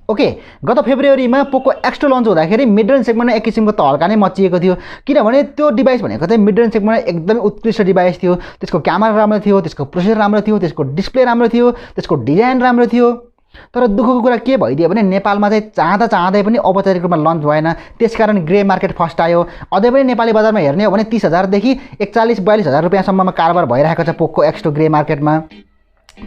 okay गत फेब्रुअरीमा पोको X2 lunch हुँदाखेरि मिड रेन्ज सेगमेन्टमा एक किसिमको त हल्का नै मचिएको थियो किनभने त्यो डिभाइस भनेको चाहिँ मिड रेन्ज सेगमेन्टमा एकदमै उत्कृष्ट डिभाइस थियो त्यसको क्यामेरा राम्रो थियो त्यसको प्रोसेसर राम्रो थियो त्यसको डिस्प्ले राम्रो थियो त्यसको डिजाइन राम्रो थियो तर दुःखको कुरा के भइदियो भने नेपालमा चाहिँ चाहँदै पनि औपचारिक रूपमा लन्च भएन त्यसकारण ग्रे मार्केट फर्स्ट आयो अझै पनि नेपाली बजारमा हेर्ने हो भने 30,000 देखि 41-42,000 रुपैयाँसम्ममा कारोबार भइरहेको छ पोको X2 ग्रे मार्केटमा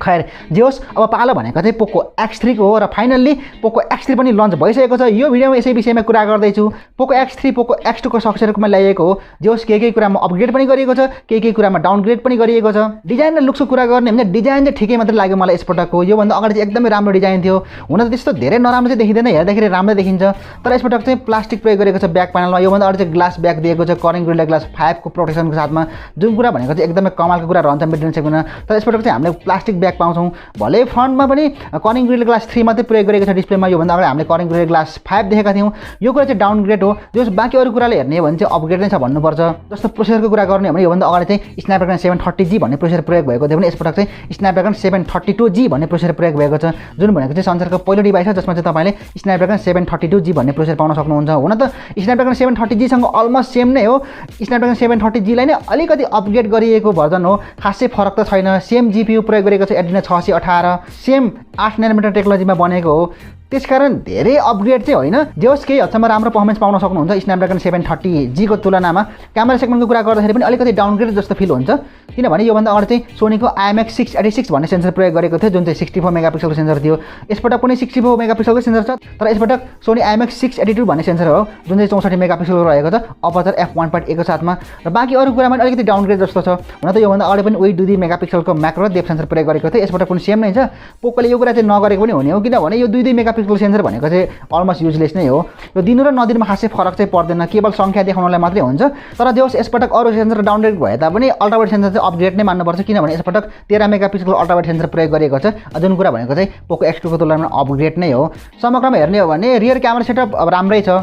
खैर जे होस् अब पालो भनेको चाहिँ पोको X3 को हो र फाइनल्ली पोको X3 पनि लन्च भइसकेको छ यो भिडियोमा यसै विषयमा कुरा गर्दैछु पोको X3 पोको X2 को सक्सेसरमा ल्याइएको हो जे होस् केही कुरामा अपग्रेड पनि गरिएको छ केही कुरामा डाउनग्रेड पनि गरिएको छ डिजाइन र लुक्सको कुरा गर्ने भने डिजाइन चाहिँ ठिकै मात्रै लाग्यो मलाई यसपटकको योभन्दा अगाडि चाहिँ एकदमै राम्रो डिजाइन थियो हुन त त्यस्तो धेरै नराम्रो चाहिँ देखिँदैन हेर्दाखेरि राम्रो देखिन्छ तर यसपटक चाहिँ प्लास्टिक प्रयोग गरेको छ ब्याक प्यानलमा योभन्दा अगाडि चाहिँ ग्लास ब्याक दिएको छ करिङ गोरिल्ला ग्लास 5 को प्रोटेक्सनको साथमा जुन कुरा भनेको चाहिँ एकदमै कमालको कुरा रहन्छ मिड रेन्ज सेगमेन्टमा तर यसपटक चाहिँ हामीले प्लास्टिक ब्याक पाउँछौँ भले फ्रन्टमा पनि करिङ गोरिल्ला ग्लास 3 मात्रै प्रयोग गरेको छ डिस्प्लेमा योभन्दा अगाडि हामीले करिङ गोरिल्ला ग्लास 5 देखेका थियौँ यो कुरा चाहिँ डाउनग्रेड हो जस बाँकी अरू कुराले हेर्ने हो भने चाहिँ अपग्रेड नै छ भन्नुपर्छ जस्तो प्रोसेसरको कुरा गर्ने हो भने योभन्दा अगाडि चाहिँ स्न्यापड्रागन 730G भन्ने प्रोसेसर प्रयोग भएको थियो भने यसपटक चाहिँ स्न्यापड्रागन 732G भन्ने प्रोसेसर प्रयोग भएको छ जुन भनेको चाहिँ संसारको पहिलो डिभाइस हो जसमा चाहिँ तपाईँले स्न्यापड्रागन 732G भन्ने प्रोसेसर पाउन सक्नुहुन्छ हुन त स्न्यापड्रागन 730G सँग अलमोस्ट सेम नै हो स्न्यापड्रागन 730G लाई नै अलिकति अपग्रेड गरिएको भर्जन हो खासै फरक त छैन सेम जीपीयू प्रयोग गरेको छ एड्रिनो 618 सेम 8 नैनोमिटर टेक्नोलोजीमा बनेको हो त्यसकारण धेरै अपग्रेड चाहिँ होइन जे होस् केही हदसम्म राम्रो पर्फर्मेन्स पाउन सक्नुहुन्छ स्न्यापड्रागन 730G को तुलनामा क्यामेरा सेगमेन्टको कुरा गर्दाखेरि पनि अलिकति डाउनग्रेड जस्तो फिल हुन्छ किनभने योभन्दा अगाडि चाहिँ सोनीको IMX 686 भन्ने सेन्सर प्रयोग गरेको थियो जुन चाहिँ 64 मेगापिक्सलको सेन्सर थियो यसपटक पनि 64 मेगापिक्सलको सेन्सर छ तर यसपटक सोनी IMX 682 भन्ने सेन्सर हो जुन चाहिँ 64 मेगापिक्सलको रहेको छ अपर्चर f1.1 को साथमा र बाँकी अरू कुरामा पनि अलिकति डाउनग्रेड जस्तो छ हुन त योभन्दा अगाडि पनि उही 2 मेगापिक्सलको म्याक्रो डेप्थ सेन्सर प्रयोग गरेको थियो यसपटक पनि सेम नै छ पोकोले यो कुरा चाहिँ नगरेको पनि हुने हो किनभने यो 2 मेगापिक्सलको सेन्सर भनेको चाहिँ अलमोस्ट युजलेस नै हो यो दिनु र नदिनुमा खासै फरक चाहिँ पर्दैन केवल सङ्ख्या देखाउनलाई मात्रै हुन्छ तर जे होस् यसपटक अरू सेन्सर डाउनग्रेड भए तापनि अल्ट्रावाइड सेन्सर चाहिँ अपग्रेड नै मान्नुपर्छ किनभने यसपटक 13 मेगापिक्सलको अल्ट्रावाइड सेन्सर प्रयोग गरेको छ जुन कुरा भनेको चाहिँ पोको X2 को तुलनामा अपग्रेड नै हो समग्रमा हेर्ने हो भने रियर क्यामेरा सेटअप अब राम्रै छ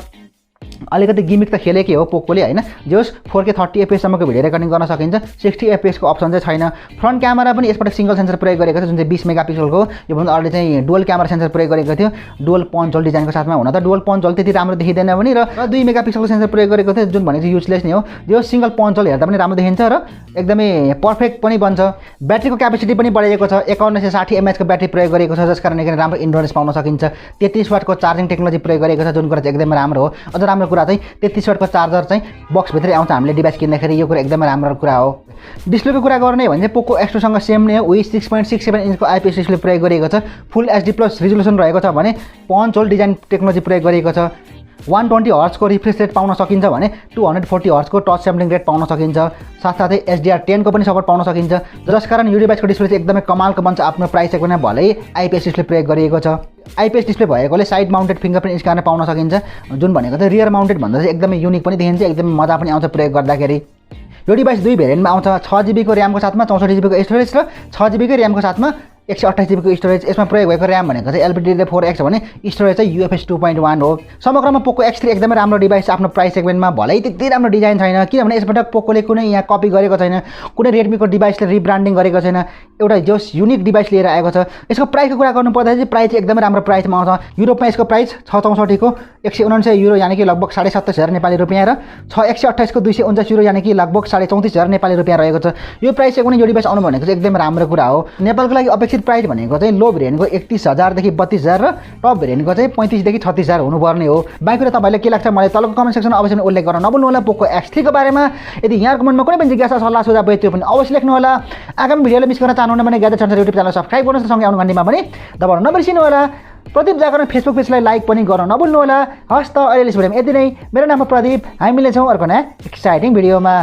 अलिकति गिमिक त खेलेकै हो पोकोले हैन जे होस् 4K 30 fps सम्मको भिडियो रेकर्डिङ गर्न सकिन्छ 60 fps को अप्सन चाहिँ छैन फ्रन्ट क्यामेरा पनि यसपटक सिंगल सेन्सर प्रयोग गरेको छ जुन चाहिँ 20 मेगापिक्सलको यो भन्दा अगाडि चाहिँ डुअल क्यामेरा सेन्सर प्रयोग गरेको थियो डुअल पन्च होल डिजाइनको साथमा हुन त डुअल पन्च होल त्यति राम्रो देखिँदैन पनि र 2 मेगापिक्सलको सेन्सर प्रयोग गरेको थियो जुन भनेको चाहिँ युजलेस नै हो यो सिंगल पन्च होल हेर्दा पनि राम्रो देखिन्छ र एकदमै पर्फेक्ट पनि बन्छ ब्याट्रीको क्यापेसिटी पनि बढेको छ 5160 mAh को ब्याट्री प्रयोग गरेको छ जसकारण एकदमै राम्रो इन्डोरेन्स पाउन सकिन्छ 33 वाटको चार्जिङ टेक्नोलोजी प्रयोग गरेको छ जुन कुरा चाहिँ एकदमै राम्रो हो अझ राम्रो कुरा चाहिँ 33 वाटको चार्जर चाहिँ बक्स भित्रै आउँछ हामीले डिभाइस किन्दाखेरि यो कुरा एकदमै राम्रो कुरा हो डिस्प्लेको कुरा गर्ने भने चाहिँ पोको X2 सँग सेम नै हो उही 6.67 इन्चको IPS डिस्प्ले प्रयोग गरिएको छ फुल HD+ रिजोल्युसन रहेको छ भने पन्च होल डिजाइन टेक्नोलोजी प्रयोग गरिएको छ 120 हर्ट्ज को रिफ्रेश रेट पाउन सकिन्छ भने 240 हर्ट्ज को टच स्याम्पलिङ रेट पाउन सकिन्छ साथसाथै HDR10 को पनि सपोर्ट पाउन सकिन्छ जसकारण यो डिभाइसको डिस्प्ले चाहिँ एकदमै कमालको बन्छ आफ्नो प्राइस सेगमेन्टमा भलै IPS डिस्प्ले प्रयोग गरिएको छ IPS डिस्प्ले भएकोले साइड माउन्टेड फिंगरप्रिन्ट स्क्यानर पाउन सकिन्छ जुन भनेको चाहिँ रियर माउन्टेड भन्दा चाहिँ एकदमै युनिक पनि देखिन्छ एकदमै मजा पनि आउँछ प्रयोग गर्दाखेरि यो डिभाइस दुई भेरिएन्टमा आउँछ 6GB को र्यामको साथमा 64GB को स्टोरेज र 6GB को र्यामको साथमा 128GB को स्टोरेज यसमा प्रयोग भएको र्याम भनेको चाहिँ LPDDR4X भने स्टोरेज चाहिँ UFS 2.1 हो समग्रमा पोको X3 एकदमै राम्रो डिभाइस आफ्नो प्राइस सेगमेन्टमा भलै त्यति राम्रो डिजाइन छैन किनभने यसपटक पोकोले कुनै यहाँ कपी गरेको छैन कुनै रेडमीको डिभाइसले रिब्रान्डिङ गरेको छैन एउटा जस युनिक डिभाइस लिएर आएको छ यसको प्राइसको कुरा गर्नु पर्दा चाहिँ प्राइस एकदमै राम्रो प्राइसमा आउँछ युरोपमा यसको प्राइस 664 को 169 युरो यानि कि लगभग 27,500 नेपाली रुपैयाँ र 128 को 249 युरो यानि कि लगभग 34,500 नेपाली रुपैयाँ रहेको छ यो प्राइस चाहिँ कुनै यो डिभाइस आउनु भनेको चाहिँ एकदमै राम्रो कुरा हो नेपालको लागि अपेक्षित प्राइस भनेको चाहिँ लो भेरिएन्टको 31,000 देखि 32,000 र टप भेरिएन्टको चाहिँ 35 देखि 36,000 हुनुपर्ने हो बाँकी कुरा तपाईलाई के लाग्छ मलाई तलको कमेन्ट सेक्सनमा अवश्य उल्लेख गर्न नभुल्नु होला पोको X3 को बारेमा यदि यहाँको मनमा कुनै पनि जिज्ञासा सल्लाह सुझाव भए त्यो पनि अवश्य लेख्नु होला आगामी भिडियोले मिस गर्न चाहनुहुन्न भने ग्याजेट सन्सार युट्युब च्यानल सब्स्क्राइब गर्नुहोस् र सँगै आउनु घण्टीमा पनि दबाउन नबिर्सिनु होला प्रदीप जागरण फेसबुक पेजलाई लाइक पनि गर्न नभुल्नु होला हस् त अहिले भिडियोमा यति नै मेरो नाम हो प्रदीप हामी मिल्नेछौँ अर्को नयाँ एक्साइटिङ भिडियोमा